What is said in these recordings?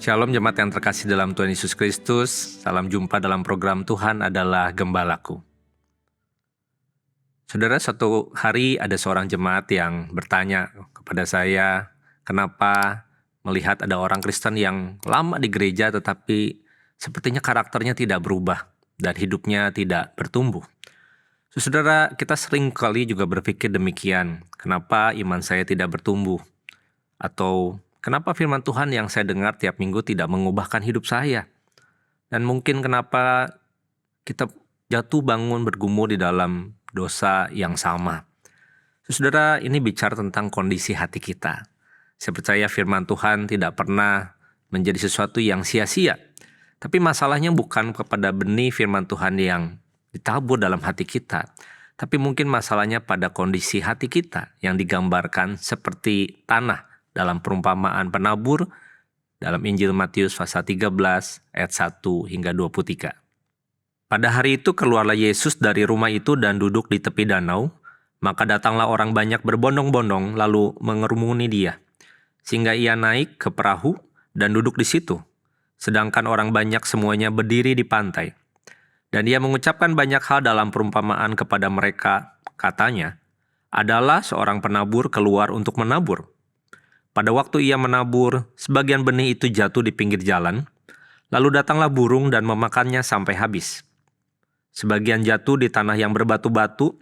Shalom jemaat yang terkasih dalam Tuhan Yesus Kristus. Salam jumpa dalam program Tuhan adalah Gembalaku. Saudara, suatu hari ada seorang jemaat yang bertanya kepada saya, kenapa melihat ada orang Kristen yang lama di gereja tetapi sepertinya karakternya tidak berubah dan hidupnya tidak bertumbuh. Saudara, kita sering kali juga berpikir demikian, kenapa iman saya tidak bertumbuh? Atau kenapa firman Tuhan yang saya dengar tiap minggu tidak mengubahkan hidup saya? Dan mungkin kenapa kita jatuh bangun bergumul di dalam dosa yang sama. Saudara, ini bicara tentang kondisi hati kita. Saya percaya firman Tuhan tidak pernah menjadi sesuatu yang sia-sia. Tapi masalahnya bukan kepada benih firman Tuhan yang ditabur dalam hati kita. Tapi mungkin masalahnya pada kondisi hati kita yang digambarkan seperti tanah dalam perumpamaan penabur dalam Injil Matius pasal 13 ayat 1 hingga 23. Pada hari itu keluarlah Yesus dari rumah itu dan duduk di tepi danau, maka datanglah orang banyak berbondong-bondong lalu mengerumuni dia, sehingga ia naik ke perahu dan duduk di situ, sedangkan orang banyak semuanya berdiri di pantai. Dan dia mengucapkan banyak hal dalam perumpamaan kepada mereka, katanya, adalah seorang penabur keluar untuk menabur. Pada waktu ia menabur, sebagian benih itu jatuh di pinggir jalan, lalu datanglah burung dan memakannya sampai habis. Sebagian jatuh di tanah yang berbatu-batu,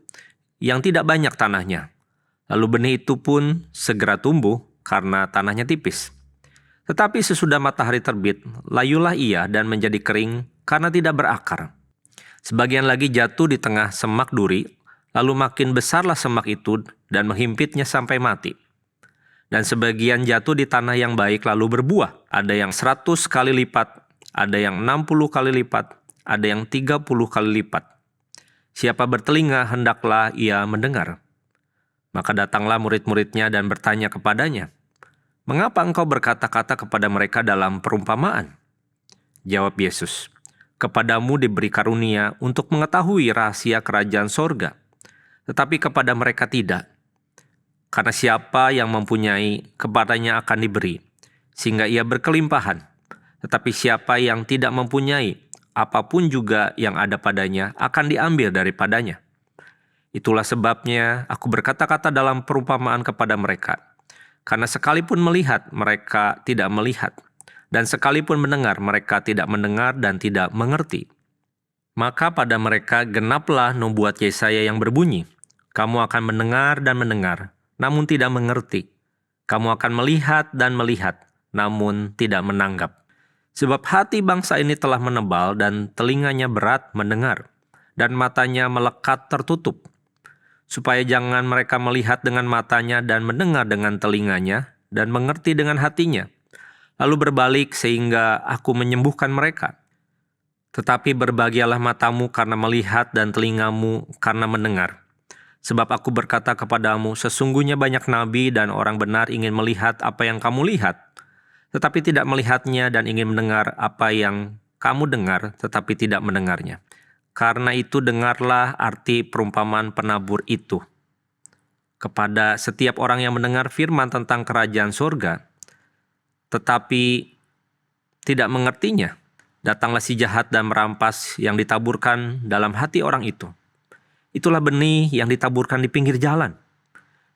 yang tidak banyak tanahnya. Lalu benih itu pun segera tumbuh karena tanahnya tipis. Tetapi sesudah matahari terbit, layulah ia dan menjadi kering karena tidak berakar. Sebagian lagi jatuh di tengah semak duri, lalu makin besarlah semak itu dan menghimpitnya sampai mati. Dan sebagian jatuh di tanah yang baik lalu berbuah. Ada yang 100 kali lipat, ada yang 60 kali lipat, ada yang 30 kali lipat. Siapa bertelinga hendaklah ia mendengar. Maka datanglah murid-muridnya dan bertanya kepadanya, "Mengapa engkau berkata-kata kepada mereka dalam perumpamaan?" Jawab Yesus, "Kepadamu diberi karunia untuk mengetahui rahasia kerajaan sorga, tetapi kepada mereka tidak. Karena siapa yang mempunyai, kepadanya akan diberi, sehingga ia berkelimpahan. Tetapi siapa yang tidak mempunyai, apapun juga yang ada padanya akan diambil daripadanya. Itulah sebabnya aku berkata-kata dalam perumpamaan kepada mereka. Karena sekalipun melihat, mereka tidak melihat. Dan sekalipun mendengar, mereka tidak mendengar dan tidak mengerti. Maka pada mereka genaplah nubuat Yesaya yang berbunyi, kamu akan mendengar dan mendengar, namun tidak mengerti. Kamu akan melihat dan melihat, namun tidak menanggap. Sebab hati bangsa ini telah menebal dan telinganya berat mendengar, dan matanya melekat tertutup. Supaya jangan mereka melihat dengan matanya dan mendengar dengan telinganya, dan mengerti dengan hatinya. Lalu berbalik sehingga aku menyembuhkan mereka. Tetapi berbahagialah matamu karena melihat dan telingamu karena mendengar. Sebab aku berkata kepadamu, sesungguhnya banyak nabi dan orang benar ingin melihat apa yang kamu lihat, tetapi tidak melihatnya, dan ingin mendengar apa yang kamu dengar, tetapi tidak mendengarnya. Karena itu dengarlah arti perumpamaan penabur itu. Kepada setiap orang yang mendengar firman tentang kerajaan surga, tetapi tidak mengertinya, datanglah si jahat dan merampas yang ditaburkan dalam hati orang itu. Itulah benih yang ditaburkan di pinggir jalan.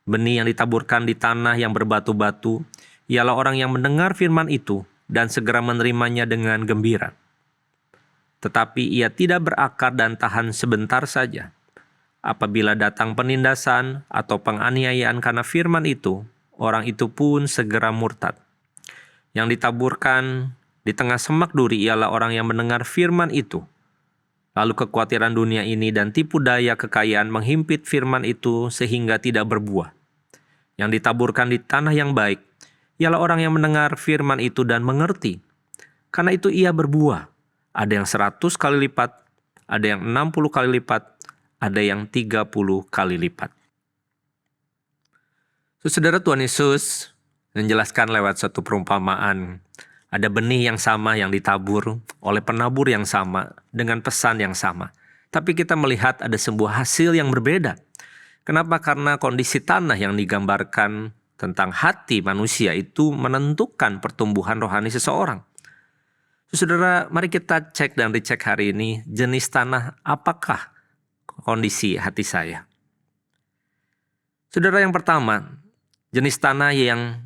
Benih yang ditaburkan di tanah yang berbatu-batu, ialah orang yang mendengar firman itu dan segera menerimanya dengan gembira. Tetapi ia tidak berakar dan tahan sebentar saja. Apabila datang penindasan atau penganiayaan karena firman itu, orang itu pun segera murtad. Yang ditaburkan di tengah semak duri ialah orang yang mendengar firman itu. Lalu kekhawatiran dunia ini dan tipu daya kekayaan menghimpit firman itu sehingga tidak berbuah. Yang ditaburkan di tanah yang baik ialah orang yang mendengar firman itu dan mengerti. Karena itu ia berbuah. Ada yang 100 kali lipat, ada yang 60 kali lipat, ada yang 30 kali lipat. Saudara, Tuhan Yesus menjelaskan lewat satu perumpamaan. Ada benih yang sama yang ditabur oleh penabur yang sama dengan pesan yang sama. Tapi kita melihat ada sebuah hasil yang berbeda. Kenapa? Karena kondisi tanah yang digambarkan tentang hati manusia itu menentukan pertumbuhan rohani seseorang. Saudara, mari kita cek dan dicek hari ini jenis tanah apakah kondisi hati saya. Saudara, yang pertama, jenis tanah yang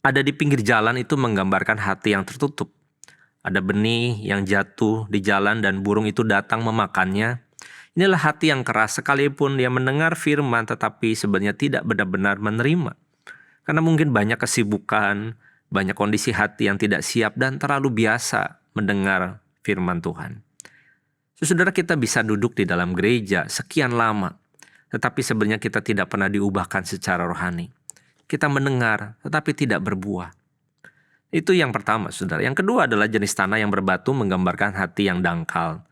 ada di pinggir jalan itu menggambarkan hati yang tertutup. Ada benih yang jatuh di jalan dan burung itu datang memakannya. Inilah hati yang keras sekalipun dia mendengar firman tetapi sebenarnya tidak benar-benar menerima. Karena mungkin banyak kesibukan, banyak kondisi hati yang tidak siap dan terlalu biasa mendengar firman Tuhan. Saudara, kita bisa duduk di dalam gereja sekian lama, tetapi sebenarnya kita tidak pernah diubahkan secara rohani. Kita mendengar tetapi tidak berbuah. Itu yang pertama, saudara. Yang kedua adalah jenis tanah yang berbatu menggambarkan hati yang dangkal.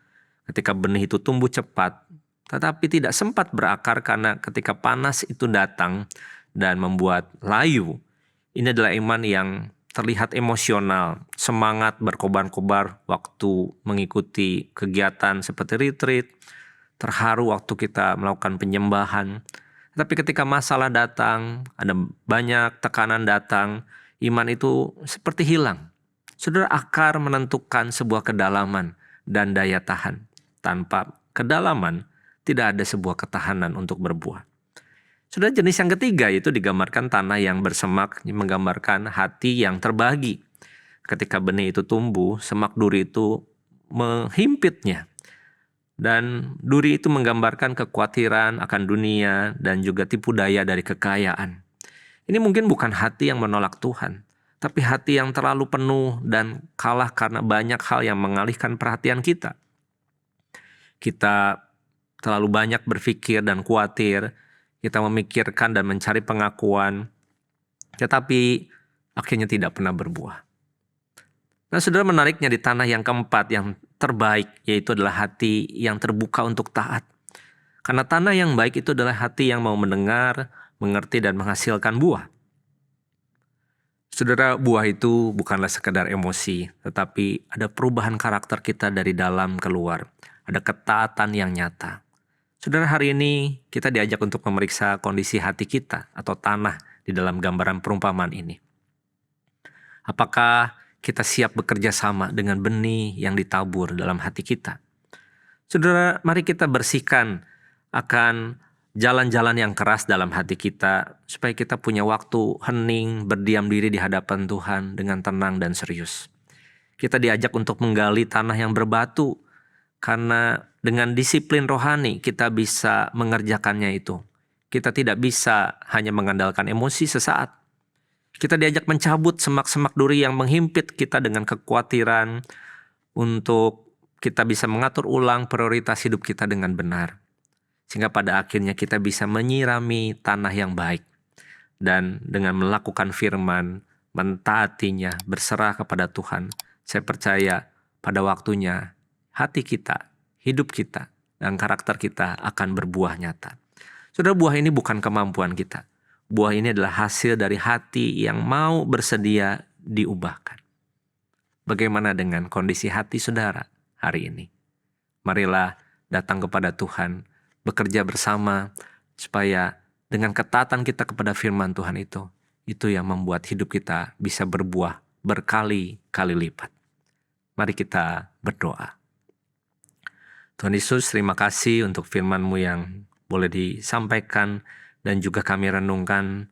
Ketika benih itu tumbuh cepat, tetapi tidak sempat berakar karena ketika panas itu datang dan membuat layu. Ini adalah iman yang terlihat emosional, semangat berkobar-kobar waktu mengikuti kegiatan seperti retreat, terharu waktu kita melakukan penyembahan. Tapi ketika masalah datang, ada banyak tekanan datang, iman itu seperti hilang. Saudara, akar menentukan sebuah kedalaman dan daya tahan. Tanpa kedalaman, tidak ada sebuah ketahanan untuk berbuah. Sudah jenis yang ketiga itu digambarkan tanah yang bersemak, menggambarkan hati yang terbagi. Ketika benih itu tumbuh, semak duri itu menghimpitnya. Dan duri itu menggambarkan kekhawatiran akan dunia dan juga tipu daya dari kekayaan. Ini mungkin bukan hati yang menolak Tuhan, tapi hati yang terlalu penuh dan kalah karena banyak hal yang mengalihkan perhatian kita. Kita terlalu banyak berpikir dan khawatir. Kita memikirkan dan mencari pengakuan, tetapi akhirnya tidak pernah berbuah. Nah, saudara, menariknya di tanah yang keempat yang terbaik, yaitu adalah hati yang terbuka untuk taat. Karena tanah yang baik itu adalah hati yang mau mendengar, mengerti, dan menghasilkan buah. Saudara, buah itu bukanlah sekedar emosi, tetapi ada perubahan karakter kita dari dalam keluar. Ada ketaatan yang nyata. Saudara, hari ini kita diajak untuk memeriksa kondisi hati kita atau tanah di dalam gambaran perumpamaan ini. Apakah kita siap bekerja sama dengan benih yang ditabur dalam hati kita? Saudara, mari kita bersihkan akan jalan-jalan yang keras dalam hati kita supaya kita punya waktu hening, berdiam diri di hadapan Tuhan dengan tenang dan serius. Kita diajak untuk menggali tanah yang berbatu. Karena dengan disiplin rohani kita bisa mengerjakannya itu. Kita tidak bisa hanya mengandalkan emosi sesaat. Kita diajak mencabut semak-semak duri yang menghimpit kita dengan kekhawatiran untuk kita bisa mengatur ulang prioritas hidup kita dengan benar. Sehingga pada akhirnya kita bisa menyirami tanah yang baik. Dan dengan melakukan firman, mentaatinya, berserah kepada Tuhan. Saya percaya pada waktunya hati kita, hidup kita, dan karakter kita akan berbuah nyata. Saudara, buah ini bukan kemampuan kita. Buah ini adalah hasil dari hati yang mau bersedia diubahkan. Bagaimana dengan kondisi hati saudara hari ini? Marilah datang kepada Tuhan, bekerja bersama, supaya dengan ketaatan kita kepada firman Tuhan itu yang membuat hidup kita bisa berbuah berkali-kali lipat. Mari kita berdoa. Tuhan Yesus, terima kasih untuk firman-Mu yang boleh disampaikan dan juga kami renungkan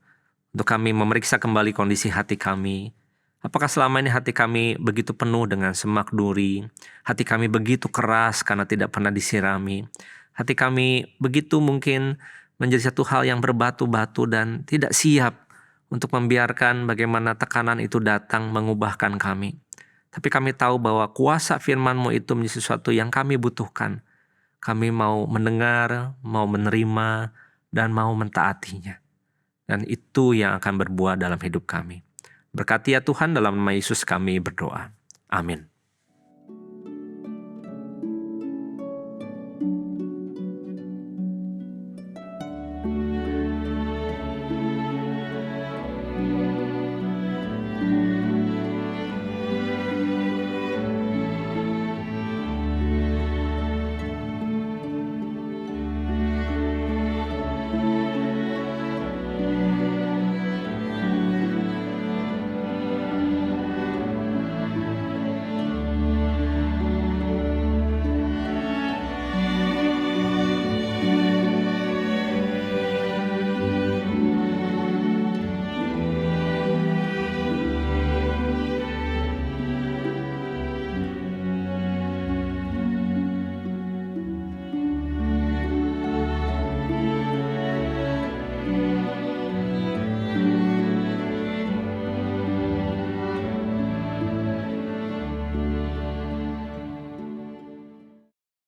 untuk kami memeriksa kembali kondisi hati kami. Apakah selama ini hati kami begitu penuh dengan semak duri, hati kami begitu keras karena tidak pernah disirami, hati kami begitu mungkin menjadi satu hal yang berbatu-batu dan tidak siap untuk membiarkan bagaimana tekanan itu datang mengubahkan kami. Tapi kami tahu bahwa kuasa firman-Mu itu menjadi sesuatu yang kami butuhkan. Kami mau mendengar, mau menerima, dan mau mentaatinya. Dan itu yang akan berbuah dalam hidup kami. Berkati ya Tuhan, dalam nama Yesus kami berdoa. Amin.